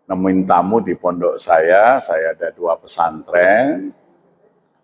nemuin tamu di pondok saya ada 2 pesantren,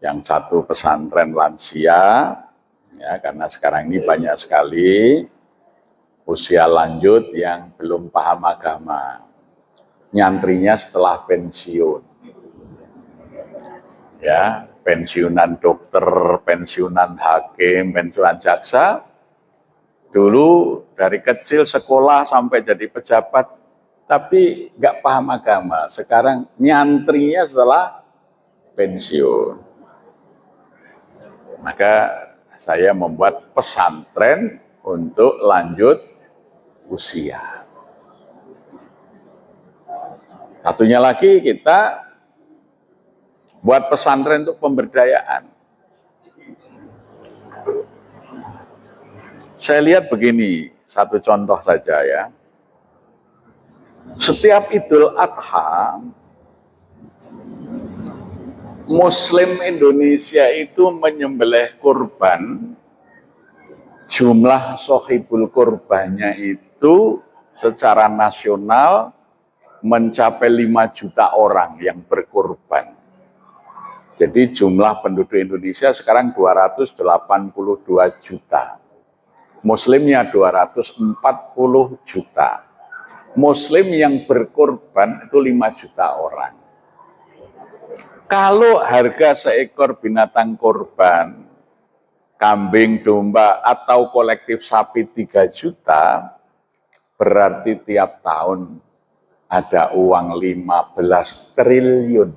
yang satu pesantren lansia, ya karena sekarang ini banyak sekali usia lanjut yang belum paham agama, nyantrinya setelah pensiun, ya pensiunan dokter, pensiunan hakim, pensiunan jaksa, dulu dari kecil sekolah sampai jadi pejabat, tapi nggak paham agama. Sekarang nyantrinya setelah pensiun. Maka saya membuat pesantren untuk lanjut usia. Satunya lagi kita buat pesantren untuk pemberdayaan. Saya lihat begini, satu contoh saja ya. Setiap Idul Adha, Muslim Indonesia itu menyembelih kurban, jumlah sohibul kurbannya itu secara nasional mencapai 5 juta orang yang berkurban. Jadi jumlah penduduk Indonesia sekarang 282 juta. Muslimnya 240 juta. Muslim yang berkurban itu 5 juta orang. Kalau harga seekor binatang kurban, kambing, domba, atau kolektif sapi 3 juta, berarti tiap tahun ada uang 15 triliun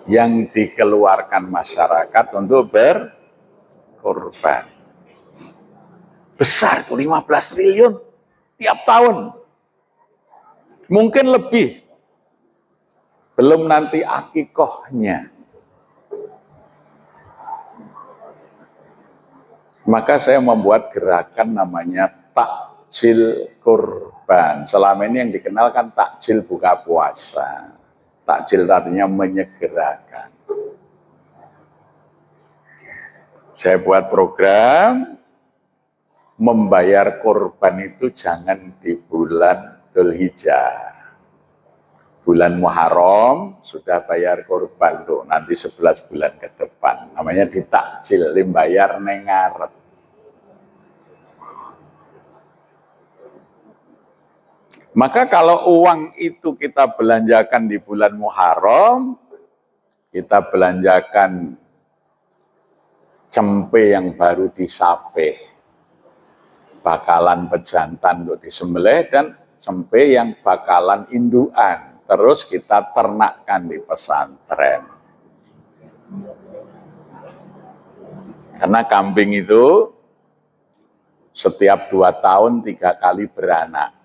yang dikeluarkan masyarakat untuk berkorban. Besar itu 15 triliun tiap tahun. Mungkin lebih. Belum nanti akikohnya. Maka saya membuat gerakan namanya takjil kurban. Selama ini yang dikenalkan takjil buka puasa. Takjil artinya menyegerakan. Saya buat program, membayar kurban itu jangan di bulan Dzulhijjah. Bulan Muharram sudah bayar kurban tuh, nanti 11 bulan ke depan. Namanya ditakjil, limbayar nengarep. Maka kalau uang itu kita belanjakan di bulan Muharram, kita belanjakan cempe yang baru disapeh, bakalan pejantan untuk disembelih, dan cempe yang bakalan indukan. Terus kita ternakkan di pesantren. Karena kambing itu setiap 2 tahun 3 kali beranak.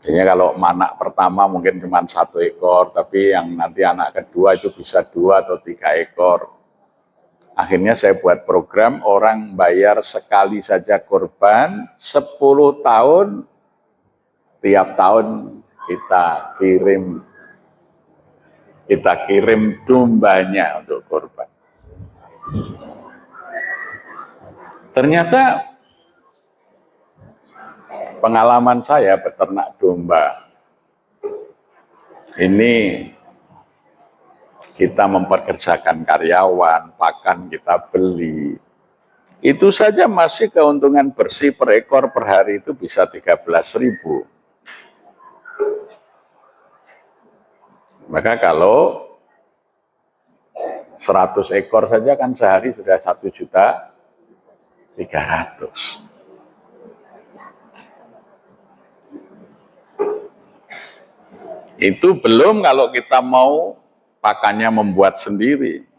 Biasanya kalau anak pertama mungkin cuma 1 ekor, tapi yang nanti anak kedua itu bisa 2 atau 3 ekor. Akhirnya saya buat program, orang bayar sekali saja kurban, 10 tahun, tiap tahun kita kirim dombanya untuk kurban. Ternyata pengalaman saya beternak domba ini, kita mempekerjakan karyawan, pakan kita beli, itu saja masih keuntungan bersih per ekor per hari itu bisa 13.000. Maka kalau 100 ekor saja kan sehari sudah 1.300.000. Itu belum kalau kita mau pakannya membuat sendiri.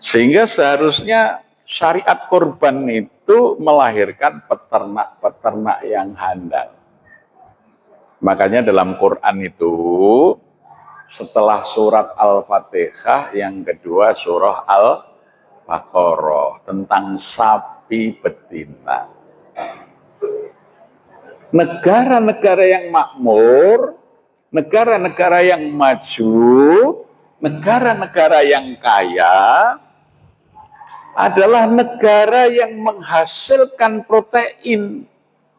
Sehingga seharusnya syariat kurban itu melahirkan peternak-peternak yang handal. Makanya dalam Quran itu setelah surat Al-Fatihah yang kedua surah Al-Baqarah tentang sapi betina. Negara-negara yang makmur, negara-negara yang maju, negara-negara yang kaya adalah negara yang menghasilkan protein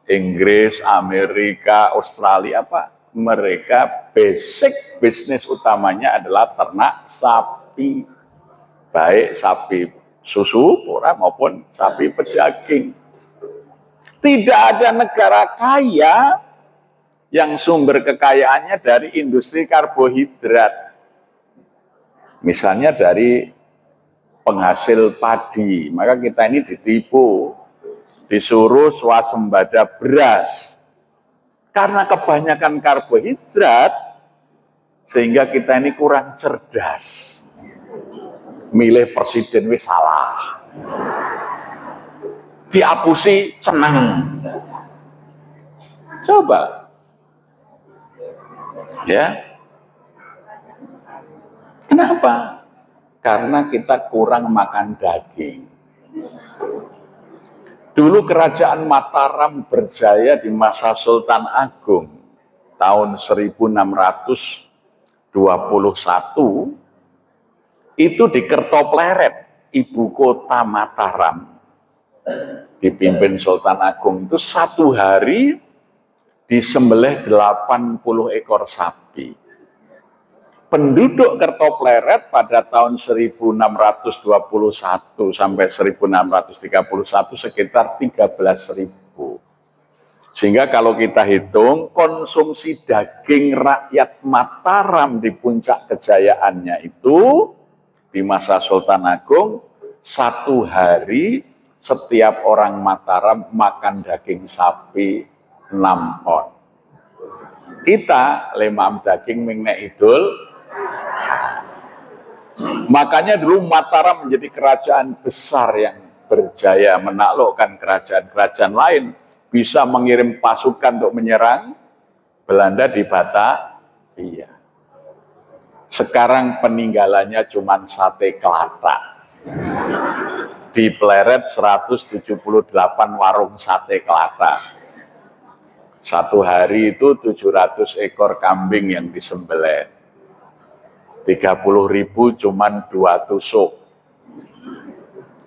Inggris, Amerika, Australia apa? Mereka basic bisnis utamanya adalah ternak sapi. Baik sapi susu pura maupun sapi pedaging. Tidak ada negara kaya yang sumber kekayaannya dari industri karbohidrat. Misalnya dari penghasil padi, maka kita ini ditipu, disuruh swasembada beras. Karena kebanyakan karbohidrat, sehingga kita ini kurang cerdas. Milih presiden wis salah. Diapusi senang. Coba. Ya. Kenapa? Karena kita kurang makan daging. Dulu kerajaan Mataram berjaya di masa Sultan Agung tahun 1621 itu di Kertopleret, ibu kota Mataram, dipimpin Sultan Agung itu satu hari disembelih 80 ekor sapi. Penduduk Kertopleret pada tahun 1621 sampai 1631 sekitar 13.000. Sehingga kalau kita hitung konsumsi daging rakyat Mataram di puncak kejayaannya itu di masa Sultan Agung, satu hari setiap orang Mataram makan daging sapi 6 on. Kita lemam daging mingnek idul. Makanya dulu Mataram menjadi kerajaan besar yang berjaya menaklukkan kerajaan-kerajaan lain, bisa mengirim pasukan untuk menyerang Belanda di Batavia. Sekarang peninggalannya cuma sate kelatak. Di Pleret 178 warung sate kelatak. Satu hari itu 700 ekor kambing yang disembelih. 30.000 cuman 2 tusuk.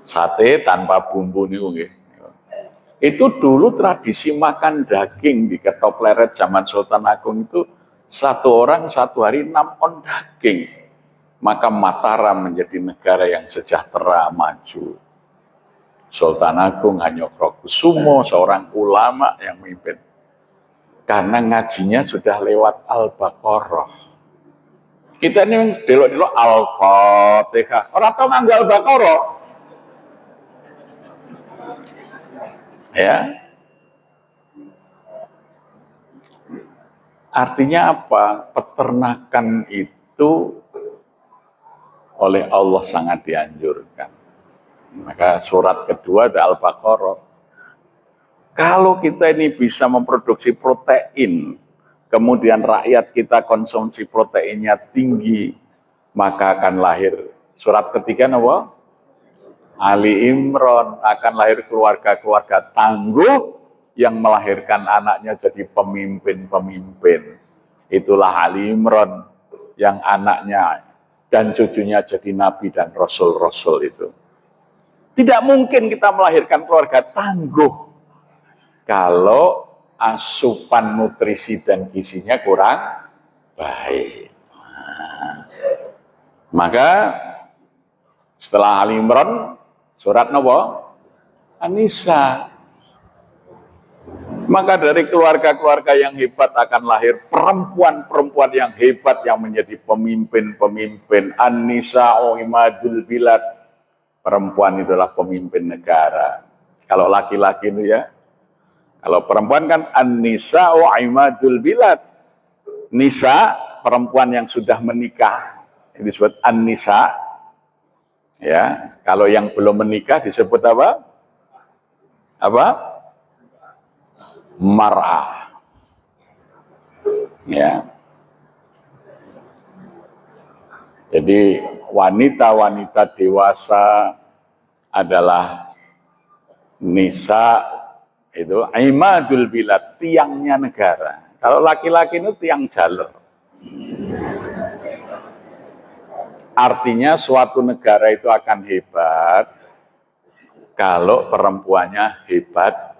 Sate tanpa bumbu nih. Itu dulu tradisi makan daging di Kertopleret zaman Sultan Agung itu satu orang satu hari 6 on daging. Maka Mataram menjadi negara yang sejahtera maju. Sultan Agung Hanyokrokusumo seorang ulama yang memimpin. Karena ngajinya sudah lewat Al-Baqarah. Kita ini delok-delok Al-Fatihah. Orang tahu nganggo Al-Baqarah. Ya. Artinya apa? Peternakan itu oleh Allah sangat dianjurkan. Maka surat kedua ada Al-Baqarah. Kalau kita ini bisa memproduksi protein, kemudian rakyat kita konsumsi proteinnya tinggi, maka akan lahir. Surat ketiga apa? Ali Imran, akan lahir keluarga-keluarga tangguh yang melahirkan anaknya jadi pemimpin-pemimpin. Itulah Ali Imran yang anaknya dan cucunya jadi nabi dan rasul-rasul itu. Tidak mungkin kita melahirkan keluarga tangguh kalau asupan nutrisi dan gizinya kurang baik. Maka setelah Ali Imran, surat napa? An-Nisa. Maka dari keluarga-keluarga yang hebat akan lahir perempuan-perempuan yang hebat yang menjadi pemimpin-pemimpin. An-Nisa'u imadul bilad. Perempuan itulah pemimpin negara. Kalau laki-laki itu ya, kalau perempuan kan an-nisa'u imadul bilad. Nisa, perempuan yang sudah menikah, ini disebut an-nisa. Ya, kalau yang belum menikah disebut apa? Apa? Mar'ah. Ya. Jadi wanita-wanita dewasa adalah nisa itu imadul bilad, tiangnya negara. Kalau laki-laki itu tiang jalur. Artinya suatu negara itu akan hebat kalau perempuannya hebat.